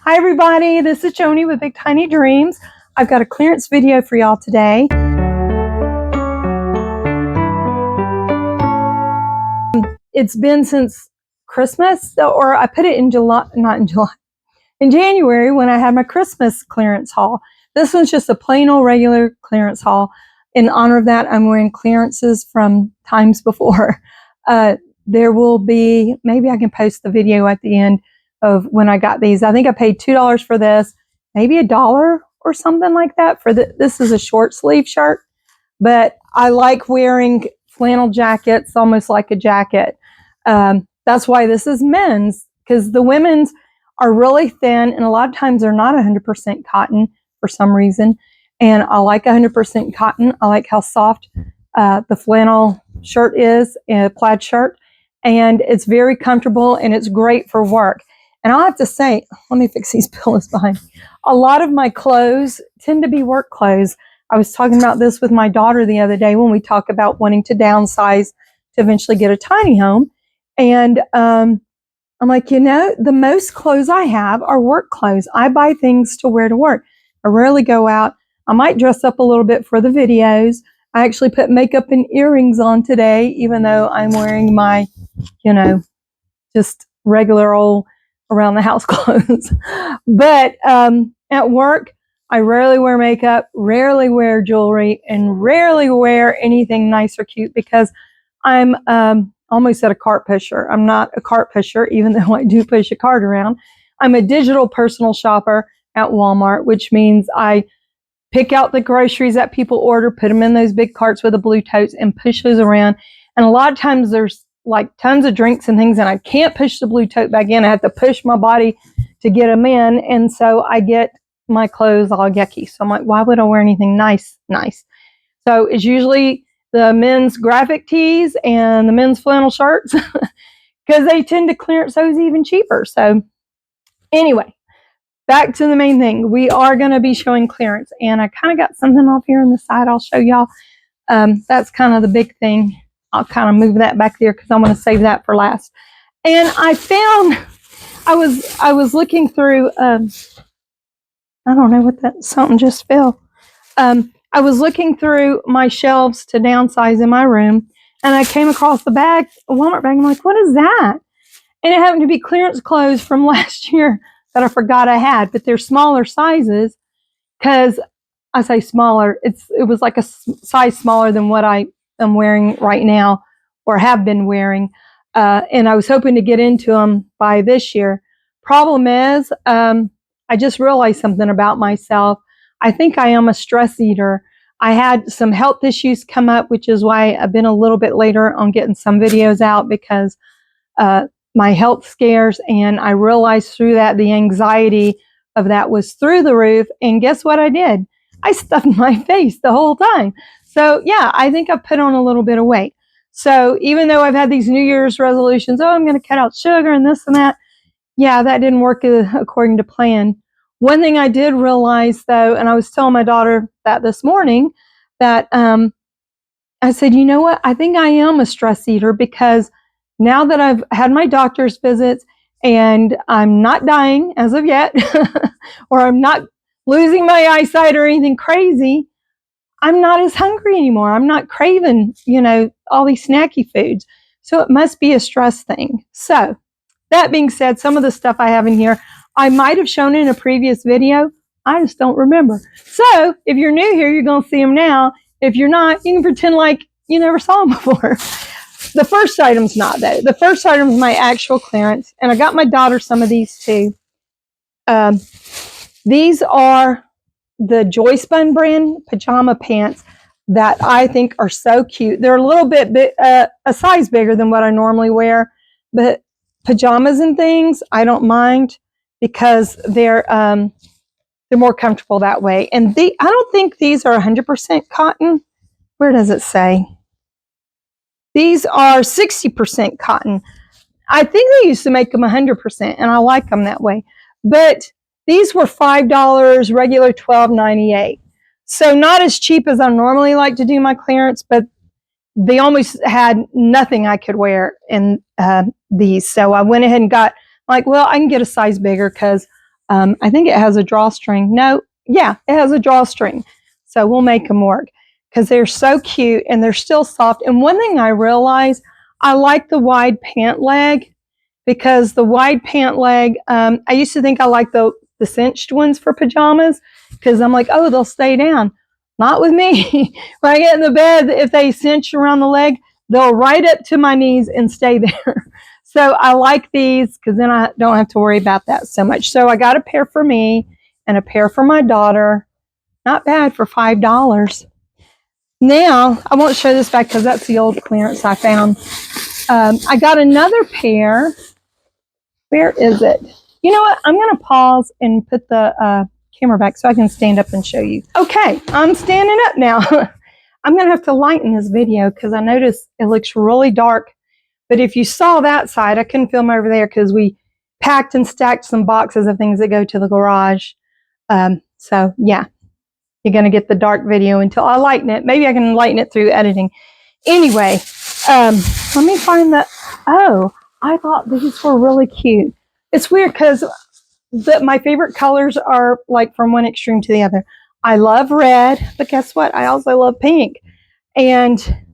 Hi everybody, this is Joni with Big Tiny Dreams. I've got a clearance video for y'all today. It's been since Christmas, or I put it in in January when I had my Christmas clearance haul. This one's just a plain old regular clearance haul. In honor of that, I'm wearing clearances from times before. There will be, maybe I can post the video at the end of when I got these. I think I paid $2 for this, maybe $1 or something like that for this is a short sleeve shirt, but I like wearing flannel jackets, almost like a jacket. That's why this is men's, because the women's are really thin and a lot of times they're not 100% cotton for some reason. And I like 100% cotton. I like how soft the flannel shirt is, a plaid shirt, and it's very comfortable and it's great for work. And I'll have to say, let me fix these pillows behind me. A lot of my clothes tend to be work clothes. I was talking about this with my daughter the other day when we talk about wanting to downsize to eventually get a tiny home. And I'm like, you know, the most clothes I have are work clothes. I buy things to wear to work. I rarely go out. I might dress up a little bit for the videos. I actually put makeup and earrings on today, even though I'm wearing my, you know, just regular old around the house clothes. But at work, I rarely wear makeup, rarely wear jewelry, and rarely wear anything nice or cute because I'm almost at a cart pusher. I'm not a cart pusher, even though I do push a cart around. I'm a digital personal shopper at Walmart, which means I pick out the groceries that people order, put them in those big carts with the blue totes, and push those around. And a lot of times there's like tons of drinks and things, and I can't push the blue tote back in. I have to push my body to get them in, and so I get my clothes all yucky. So I'm like, why would I wear anything nice? So it's usually the men's graphic tees and the men's flannel shirts because they tend to clearance those even cheaper. So anyway, back to the main thing. We are going to be showing clearance, and I kind of got something off here on the side I'll show y'all. That's kind of the big thing. I'll kind of move that back there because I want to save that for last. And I found, I was looking through, I don't know what that, something just fell. I was looking through my shelves to downsize in my room, and I came across the bag, a Walmart bag. I'm like, what is that? And it happened to be clearance clothes from last year that I forgot I had, but they're smaller sizes because I say smaller, it was like a size smaller than what I am wearing right now or have been wearing. And I was hoping to get into them by this year. Problem is, I just realized something about myself. I think I am a stress eater. I had some health issues come up, which is why I've been a little bit later on getting some videos out because my health scares, and I realized through that the anxiety of that was through the roof. And guess what I did? I stuffed my face the whole time. So yeah, I think I put on a little bit of weight. So even though I've had these New Year's resolutions, oh, I'm going to cut out sugar and this and that. Yeah, that didn't work according to plan. One thing I did realize though, and I was telling my daughter that this morning, that I said, you know what? I think I am a stress eater because now that I've had my doctor's visits and I'm not dying as of yet, or I'm not losing my eyesight or anything crazy, I'm not as hungry anymore. I'm not craving, you know, all these snacky foods. So it must be a stress thing. So that being said, some of the stuff I have in here, I might have shown in a previous video. I just don't remember. So if you're new here, you're going to see them now. If you're not, you can pretend like you never saw them before. The first item's not though. The first item's my actual clearance. And I got my daughter some of these too. These are the Joyspun brand pajama pants that I think are so cute. They're a little bit a size bigger than what I normally wear, but pajamas and things I don't mind because they're more comfortable that way. And I don't think these are 100% cotton. Where does it say? These are 60% cotton. I think they used to make them 100%, and I like them that way. But these were $5, regular $12.98. So not as cheap as I normally like to do my clearance, but they almost had nothing I could wear in these. So I went ahead and got, like, well, I can get a size bigger because I think it has a drawstring. No, yeah, it has a drawstring. So we'll make them work because they're so cute and they're still soft. And one thing I realized, I like the wide pant leg because the wide pant leg, I used to think I liked the cinched ones for pajamas because I'm like, oh, they'll stay down. Not with me. When I get in the bed, if they cinch around the leg, they'll right up to my knees and stay there. So I like these because then I don't have to worry about that so much. So I got a pair for me and a pair for my daughter. Not bad for $5. Now, I won't show this back because that's the old clearance I found. I got another pair. Where is it? You know what? I'm going to pause and put the camera back so I can stand up and show you. Okay, I'm standing up now. I'm going to have to lighten this video because I noticed it looks really dark. But if you saw that side, I couldn't film over there because we packed and stacked some boxes of things that go to the garage. So, yeah, you're going to get the dark video until I lighten it. Maybe I can lighten it through editing. Anyway, let me find the... Oh, I thought these were really cute. It's weird because my favorite colors are like from one extreme to the other. I love red, but guess what? I also love pink. And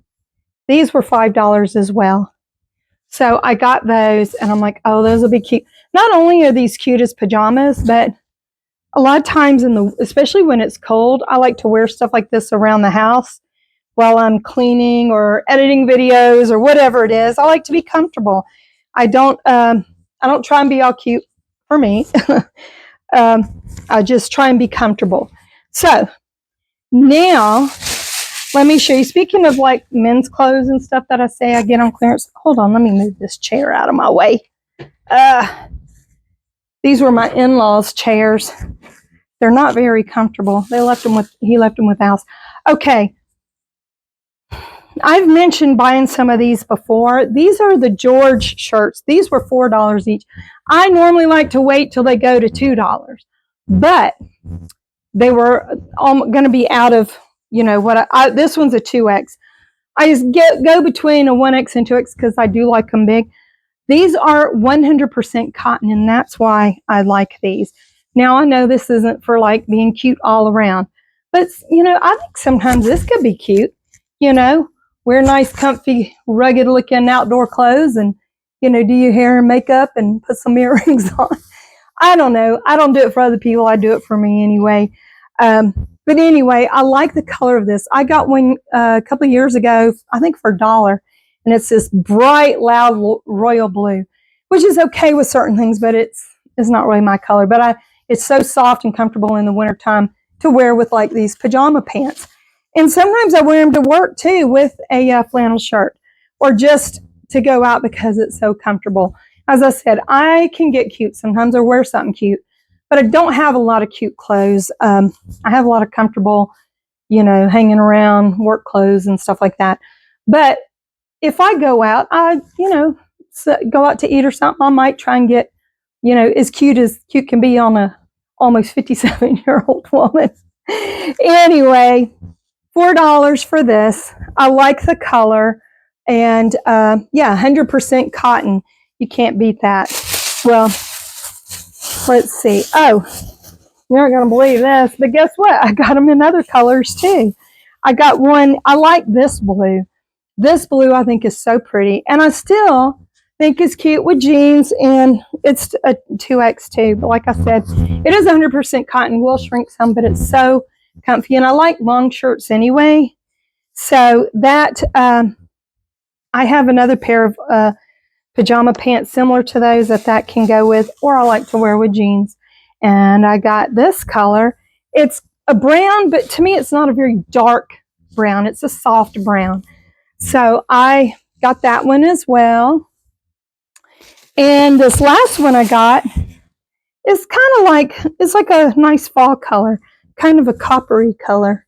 these were $5 as well. So I got those and I'm like, oh, those will be cute. Not only are these cute as pajamas, but a lot of times especially when it's cold, I like to wear stuff like this around the house while I'm cleaning or editing videos or whatever it is. I like to be comfortable. I don't try and be all cute for me. I just try and be comfortable. So now let me show you. Speaking of like men's clothes and stuff that I say I get on clearance. Hold on, let me move this chair out of my way. These were my in-laws' chairs. They're not very comfortable. He left them with Alice. Okay. I've mentioned buying some of these before. These are the George shirts. These were $4 each. I normally like to wait till they go to $2, but they were going to be out of, you know, this one's a 2X. I just go between a 1X and 2X because I do like them big. These are 100% cotton, and that's why I like these. Now, I know this isn't for like being cute all around, but, you know, I think sometimes this could be cute, you know. Wear nice, comfy, rugged-looking outdoor clothes and, you know, do your hair and makeup and put some earrings on. I don't know. I don't do it for other people. I do it for me anyway. But anyway, I like the color of this. I got one a couple of years ago, I think for $1, and it's this bright, loud royal blue, which is okay with certain things, but it's not really my color. But it's so soft and comfortable in the wintertime to wear with like these pajama pants. And sometimes I wear them to work too with a flannel shirt or just to go out because it's so comfortable. As I said, I can get cute sometimes or wear something cute, but I don't have a lot of cute clothes. I have a lot of comfortable, you know, hanging around work clothes and stuff like that. But if I go out, you know, go out to eat or something, I might try and get, you know, as cute can be on a almost 57-year-old woman. Anyway, $4 for this. I like the color, and yeah, 100% cotton. You can't beat that. Well, let's see. Oh, you're not gonna believe this, but guess what? I got them in other colors too. I got one. I like this blue. This blue I think is so pretty, and I still think it's cute with jeans, and it's a 2X too. But like I said, it is 100% cotton. Will shrink some, but it's so comfy, and I like long shirts anyway. So that I have another pair of pajama pants similar to those that can go with, or I like to wear with jeans. And I got this color. It's a brown, but to me it's not a very dark brown. It's a soft brown. So I got that one as well. And this last one I got is kind of like, it's like a nice fall color, kind of a coppery color.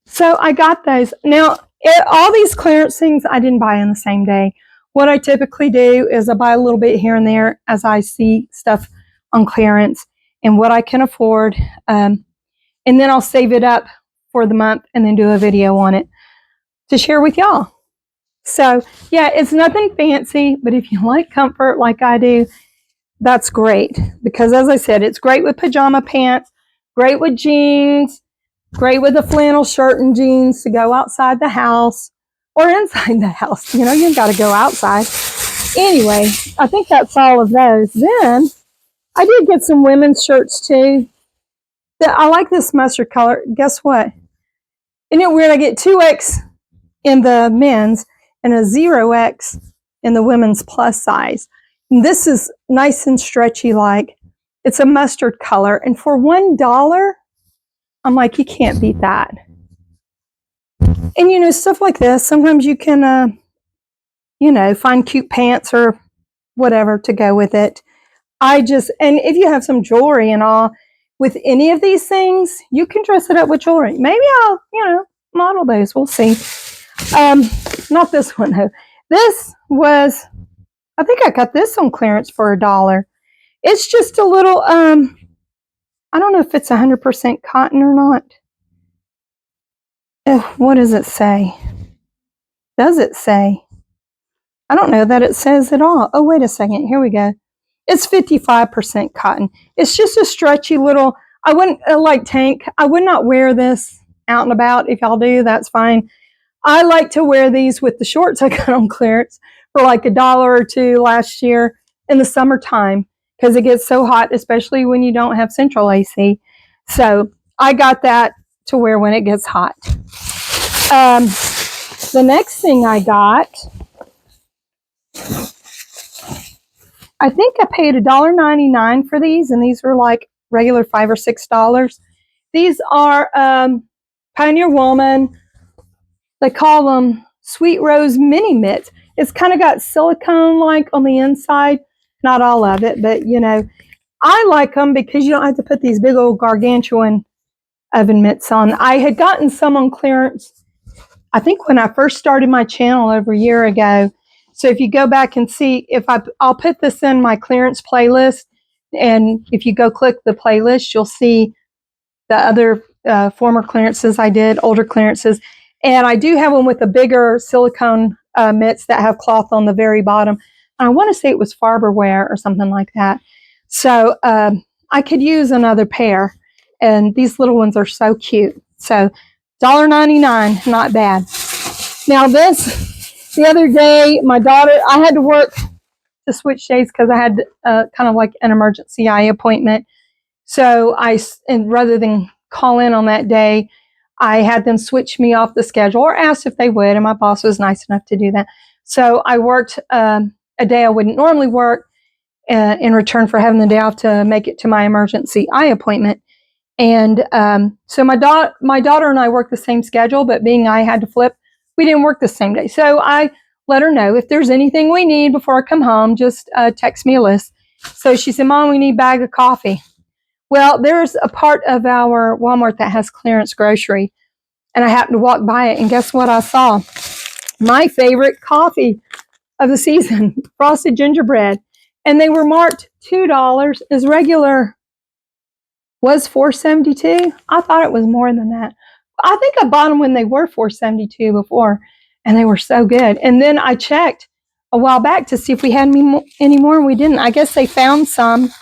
So I got those. Now, all these clearance things I didn't buy on the same day. What I typically do is I buy a little bit here and there as I see stuff on clearance and what I can afford. And then I'll save it up for the month and then do a video on it to share with y'all. So yeah, it's nothing fancy, but if you like comfort like I do, that's great because, as I said, it's great with pajama pants, great with jeans, great with a flannel shirt and jeans to go outside the house or inside the house. You know, you got to go outside. Anyway, I think that's all of those. Then I did get some women's shirts too. I like this mustard color. Guess what? Isn't it weird? I get 2X in the men's and a 0X in the women's plus size. And this is nice and stretchy, like it's a mustard color. And for $1, I'm like, you can't beat that. And you know, stuff like this, sometimes you can, you know, find cute pants or whatever to go with it. And if you have some jewelry and all, with any of these things, you can dress it up with jewelry. Maybe I'll, you know, model those. We'll see. Not this one though. This was, I think I got this on clearance for $1. It's just a little, I don't know if it's 100% cotton or not. What does it say? Does it say? I don't know that it says at all. Oh, wait a second. Here we go. It's 55% cotton. It's just a stretchy little, I wouldn't, like tank, I would not wear this out and about. If y'all do, that's fine. I like to wear these with the shorts I got on clearance for like $1 or $2 last year in the summertime because it gets so hot, especially when you don't have central AC. So I got that to wear when it gets hot. The next thing I got, I think I paid $1.99 for these, and these were like regular $5 or $6. These are Pioneer Woman. They call them Sweet Rose Mini Mitts. It's kind of got silicone like on the inside. Not all of it, but you know, I like them because you don't have to put these big old gargantuan oven mitts on. I had gotten some on clearance, I think when I first started my channel over a year ago. So if you go back and see, I'll put this in my clearance playlist, and if you go click the playlist, you'll see the other former clearances I did, older clearances. And I do have one with a bigger silicone mitts that have cloth on the very bottom. I want to say it was Farberware or something like that. So I could use another pair. And these little ones are so cute. So $1.99, not bad. Now the other day, my daughter, I had to work to switch days because I had kind of like an emergency eye appointment. So and rather than call in on that day, I had them switch me off the schedule or asked if they would, and my boss was nice enough to do that. So I worked a day I wouldn't normally work in return for having the day off to make it to my emergency eye appointment. And so my daughter and I worked the same schedule, but being I had to flip, we didn't work the same day. So I let her know if there's anything we need before I come home, just text me a list. So she said, Mom, we need a bag of coffee. Well, there's a part of our Walmart that has clearance grocery, and I happened to walk by it, and guess what I saw? My favorite coffee of the season, frosted gingerbread, and they were marked $2 as regular was $4.72. I thought it was more than that. I think I bought them when they were $4.72 before, and they were so good. And then I checked a while back to see if we had any more, and we didn't. I guess they found some.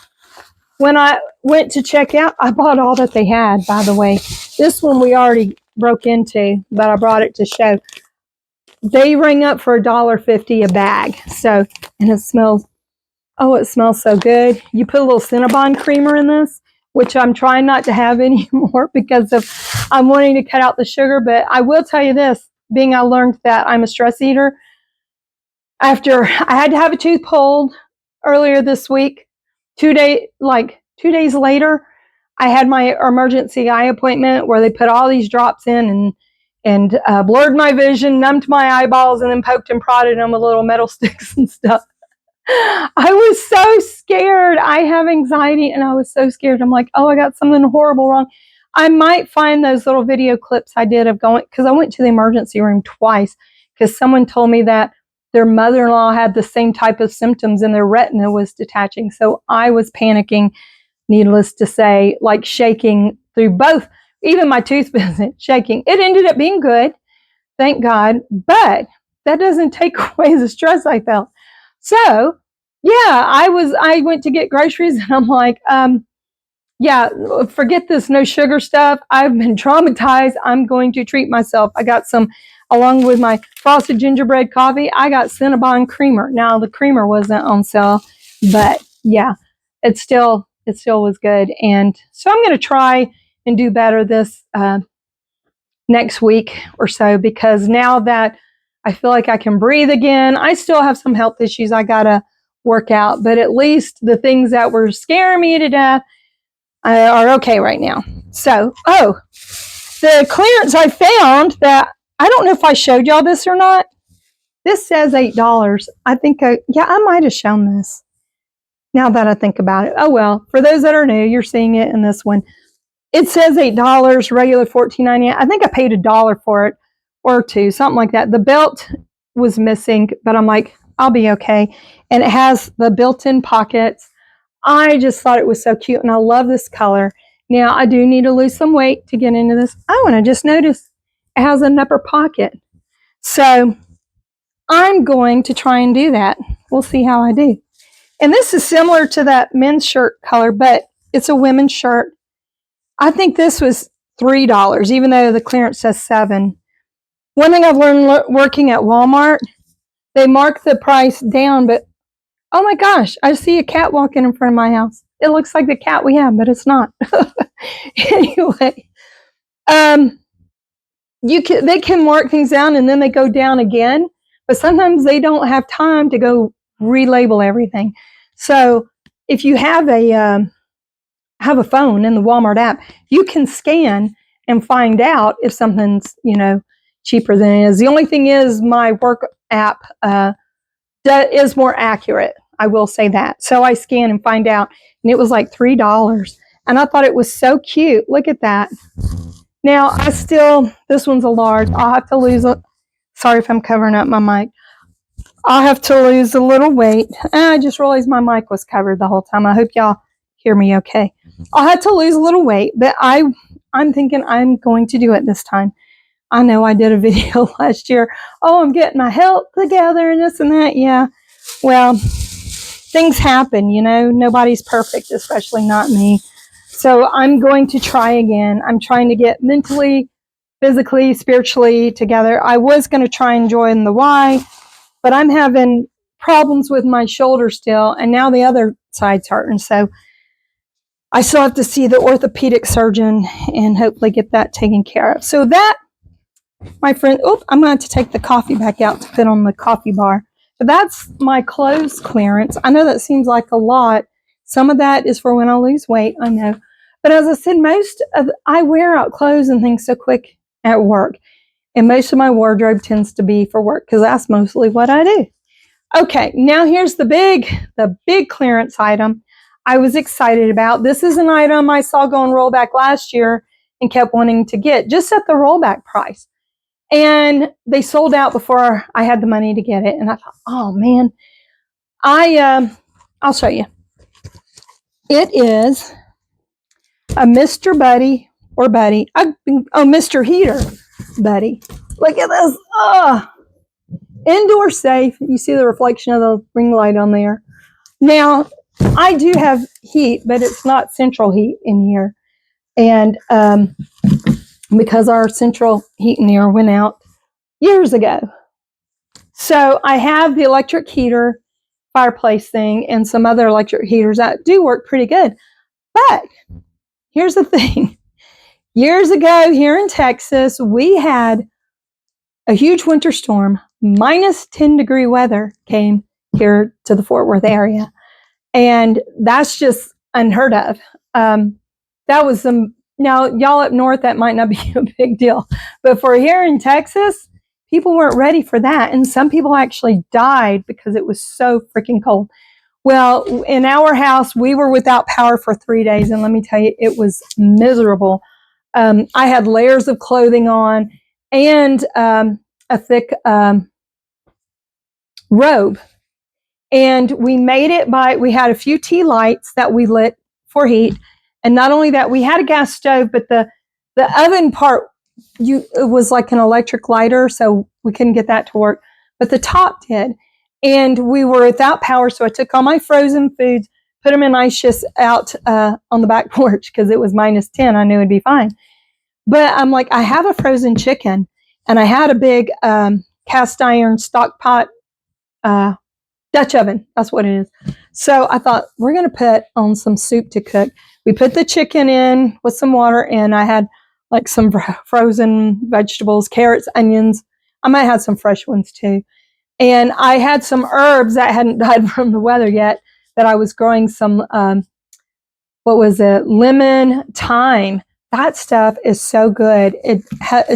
When I went to check out, I bought all that they had, by the way. This one we already broke into, but I brought it to show. They ring up for $1.50 a bag. So, and it smells so good. You put a little Cinnabon creamer in this, which I'm trying not to have anymore because I'm wanting to cut out the sugar. But I will tell you this, being I learned that I'm a stress eater, after I had to have a tooth pulled earlier this week, 2 days later, I had my emergency eye appointment where they put all these drops in and blurred my vision, numbed my eyeballs, and then poked and prodded them with little metal sticks and stuff. I was so scared. I have anxiety, and I was so scared. I'm like, oh, I got something horrible wrong. I might find those little video clips I did of going, because I went to the emergency room twice because someone told me that their mother-in-law had the same type of symptoms and their retina was detaching. So I was panicking, needless to say, like shaking through both, even my tooth visit, shaking. It ended up being good, thank God, but that doesn't take away the stress I felt. So Yeah, I went to get groceries and I'm like, yeah, forget this no sugar stuff. I've been traumatized. I'm going to treat myself. I got some, along with my frosted gingerbread coffee, I got Cinnabon creamer. Now the creamer wasn't on sale, but yeah, it still was good. And so I'm going to try and do better this next week or so, because now that I feel like I can breathe again, I still have some health issues I got to work out, but at least the things that were scaring me to death are okay right now. So, the clearance I found, that I don't know if I showed y'all this or not. This says $8. I think, I might have shown this now that I think about it. Oh, well, for those that are new, you're seeing it in this one. It says $8, regular $14.98. I think I paid $1 for it, or $2, something like that. The belt was missing, but I'm like, I'll be okay. And it has the built-in pockets. I just thought it was so cute, and I love this color. Now, I do need to lose some weight to get into this. Oh, and I just noticed it has an upper pocket. So I'm going to try and do that. We'll see how I do. And this is similar to that men's shirt color, but it's a women's shirt. I think this was $3, even though the clearance says $7. One thing I've learned working at Walmart, they mark the price down, but oh my gosh, I see a cat walking in front of my house. It looks like the cat we have, but it's not. Anyway, they can mark things down and then they go down again, but sometimes they don't have time to go relabel everything. So if you have a phone in the Walmart app, you can scan and find out if something's, cheaper than it is. The only thing is my work app is more accurate. I will say that. So I scan and find out, and it was like $3. And I thought it was so cute. Look at that. Now, this one's a large. I'll have to lose sorry if I'm covering up my mic. I'll have to lose a little weight. I just realized my mic was covered the whole time. I hope y'all hear me okay. I'll have to lose a little weight, but I'm thinking I'm going to do it this time. I know I did a video last year. Oh, I'm getting my health together and this and that. Yeah. Well, things happen, Nobody's perfect, especially not me. So I'm going to try again. I'm trying to get mentally, physically, spiritually together. I was going to try and join the Y, but I'm having problems with my shoulder still, and now the other side's hurting. So I still have to see the orthopedic surgeon and hopefully get that taken care of. So that, my friend, I'm going to have to take the coffee back out to put on the coffee bar. But that's my clothes clearance. I know that seems like a lot. Some of that is for when I lose weight, I know. But as I said, I wear out clothes and things so quick at work. And most of my wardrobe tends to be for work because that's mostly what I do. Okay, now here's the big clearance item I was excited about. This is an item I saw go on rollback last year and kept wanting to get just at the rollback price. And they sold out before I had the money to get it. And I thought, oh man, I'll show you. It is a Mr. Buddy or Buddy. Mr. Heater Buddy. Look at this. Indoor safe. You see the reflection of the ring light on there. Now, I do have heat, but it's not central heat in here. And because our central heat and air went out years ago. So I have the electric heater fireplace thing and some other electric heaters that do work pretty good. But here's the thing. Years ago here in Texas, we had a huge winter storm. Minus 10-degree weather came here to the Fort Worth area. And that's just unheard of. That was now y'all up north, that might not be a big deal. But for here in Texas, people weren't ready for that. And some people actually died because it was so freaking cold. Well, in our house, we were without power for 3 days. And let me tell you, it was miserable. I had layers of clothing on and a thick robe. And we made it we had a few tea lights that we lit for heat. And not only that, we had a gas stove, but the oven part, it was like an electric lighter, so we couldn't get that to work. But the top did. And we were without power, so I took all my frozen foods, put them in ice chest out on the back porch because it was -10. I knew it'd be fine. But I'm like, I have a frozen chicken, and I had a big cast iron stock pot Dutch oven. That's what it is. So I thought, we're going to put on some soup to cook. We put the chicken in with some water, and I had like some frozen vegetables, carrots, onions. I might have some fresh ones too. And I had some herbs that hadn't died from the weather yet that I was growing some, what was it? Lemon, thyme. That stuff is so good. It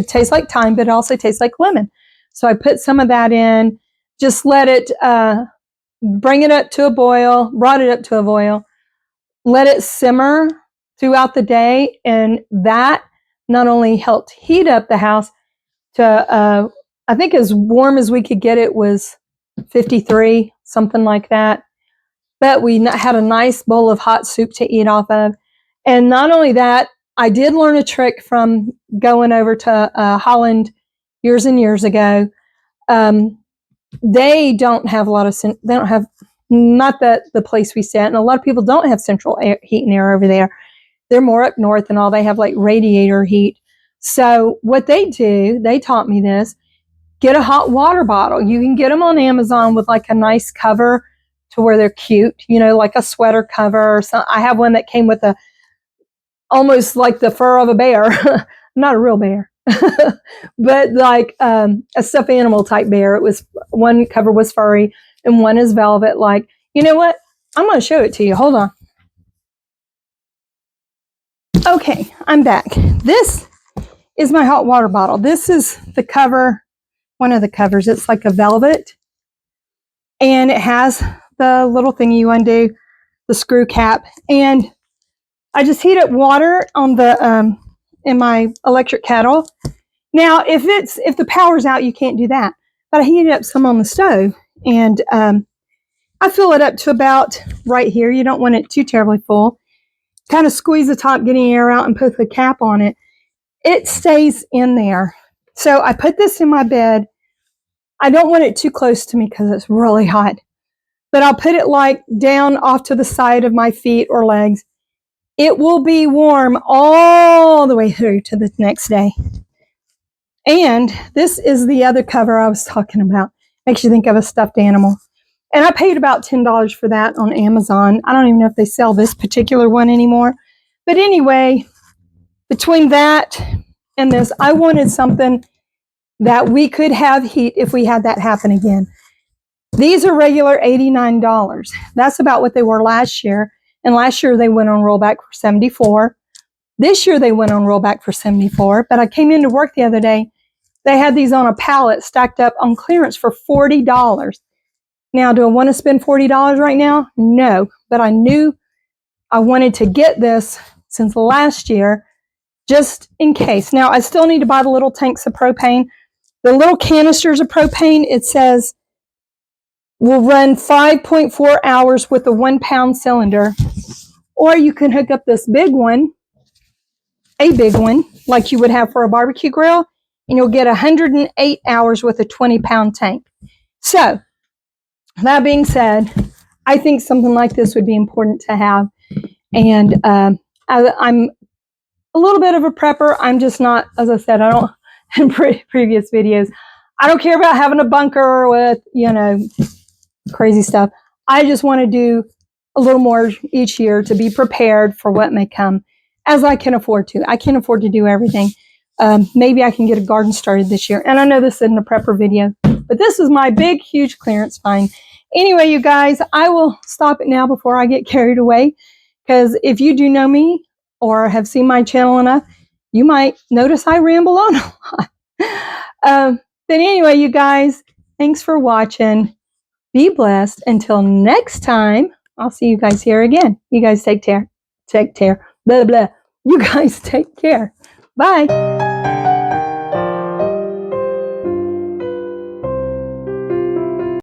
tastes like thyme, but it also tastes like lemon. So I put some of that in, just let it, bring it up to a boil, brought it up to a boil, let it simmer throughout the day. And that not only helped heat up the house to, I think as warm as we could get it was 53, something like that. But we had a nice bowl of hot soup to eat off of. And not only that, I did learn a trick from going over to Holland years and years ago. They don't have a lot of, they don't have, not that the place we stay at, and a lot of people don't have central heat and air over there. They're more up north and all. They have like radiator heat. So what they do, they taught me this, get a hot water bottle. You can get them on Amazon with like a nice cover to where they're cute, you know, like a sweater cover or something. I have one that came with almost like the fur of a bear, not a real bear, but like a stuffed animal type bear. It was, one cover was furry and one is velvet. Like, you know what? I'm going to show it to you. Hold on. Okay, I'm back. This is my hot water bottle. This is the cover, one of the covers. It's like a velvet, and it has the little thingy you undo, the screw cap. And I just heat up water on the in my electric kettle. Now, if the power's out, you can't do that. But I heated up some on the stove, and I fill it up to about right here. You don't want it too terribly full. Kind of squeeze the top, getting air out, and put the cap on it. It stays in there. So I put this in my bed. I don't want it too close to me because it's really hot. But I'll put it like down off to the side of my feet or legs. It will be warm all the way through to the next day. And this is the other cover I was talking about. Makes you think of a stuffed animal. And I paid about $10 for that on Amazon. I don't even know if they sell this particular one anymore. But anyway, between that and this, I wanted something that we could have heat if we had that happen again. These are regular $89. That's about what they were last year. And last year they went on rollback for $74. This year they went on rollback for $74. But I came into work the other day. They had these on a pallet stacked up on clearance for $40. Now, do I want to spend $40 right now? No. But I knew I wanted to get this since last year, just in case. Now, I still need to buy the little tanks of propane. The little canisters of propane, it says, will run 5.4 hours with a 1-pound cylinder. Or you can hook up this big one, a big one, like you would have for a barbecue grill, and you'll get 108 hours with a 20-pound tank. So, that being said, I think something like this would be important to have. And I'm a little bit of a prepper. I'm just not, as I said, I don't, in previous videos, I don't care about having a bunker with, you know, crazy stuff. I just want to do a little more each year to be prepared for what may come as I can afford to. I can't afford to do everything. Maybe I can get a garden started this year. And I know this isn't a prepper video, but this is my big, huge clearance find. Anyway, you guys, I will stop it now before I get carried away. Because if you do know me or have seen my channel enough, you might notice I ramble on a lot. But anyway, you guys, thanks for watching. Be blessed. Until next time, I'll see you guys here again. You guys take care. Take care. Blah, blah. You guys take care. Bye.